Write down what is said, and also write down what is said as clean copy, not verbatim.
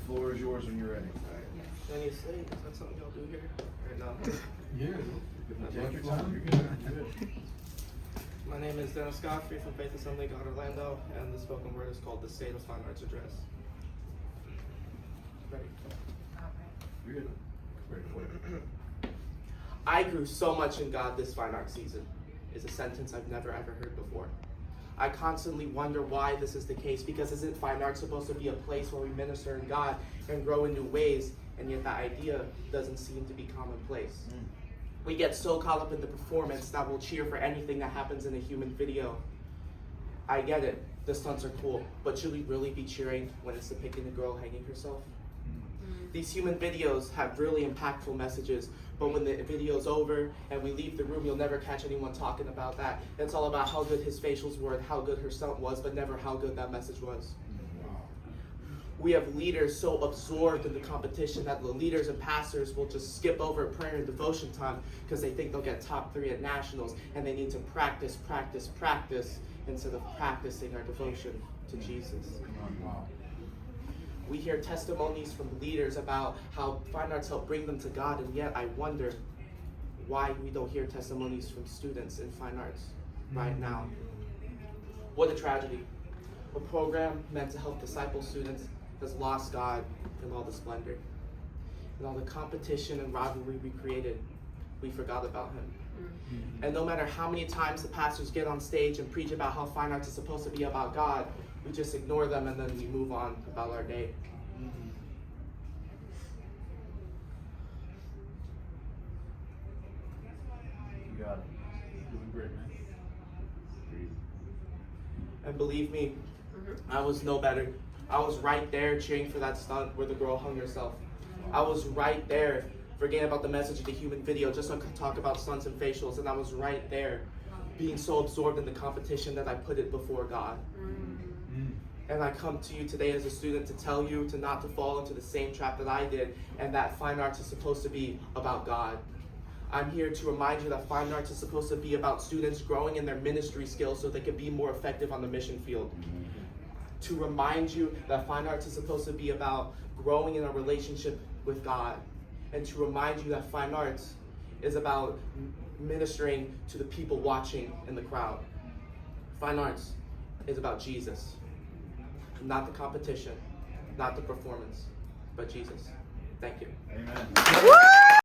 floor is yours when you're ready. All right. Any say, is that something y'all do here? Right now? Yeah. Take your time. You're good. You're good. My name is Dennis Godfrey from Faith Assembly, God Orlando, and the spoken word is called the State of Fine Arts Address. Ready? You're good. Ready for it. I grew so much in God this fine art season is a sentence I've never ever heard before. I constantly wonder why this is the case, because isn't fine art supposed to be a place where we minister in God and grow in new ways, and yet that idea doesn't seem to be commonplace. We get so caught up in the performance that we'll cheer for anything that happens in a human video. I get it, the stunts are cool, but should we really be cheering when it's depicting a girl hanging herself? These human videos have really impactful messages, but when the video's over and we leave the room, you'll never catch anyone talking about that. It's all about how good his facials were and how good her stunt was, but never how good that message was. We have leaders so absorbed in the competition that the leaders and pastors will just skip over prayer and devotion time because they think they'll get top 3 at nationals, and they need to practice instead of practicing our devotion to Jesus. We hear testimonies from leaders about how fine arts help bring them to God, and yet I wonder why we don't hear testimonies from students in fine arts right now. What a tragedy. A program meant to help disciple students has lost God in all the splendor. In all the competition and rivalry we created, we forgot about him. And no matter how many times the pastors get on stage and preach about how fine arts is supposed to be about God, we just ignore them and then we move on about our day. You got it. Doing great, man. And believe me, I was no better. I was right there cheering for that stunt where the girl hung herself. I was right there forgetting about the message of the human video just to talk about stunts and facials, and I was right there being so absorbed in the competition that I put it before God. And I come to you today as a student to tell you to not to fall into the same trap that I did, and that fine arts is supposed to be about God. I'm here to remind you that fine arts is supposed to be about students growing in their ministry skills so they can be more effective on the mission field. To remind you that fine arts is supposed to be about growing in a relationship with God. And to remind you that fine arts is about ministering to the people watching in the crowd. Fine arts is about Jesus. Not the competition, not the performance, but Jesus. Thank you. Amen.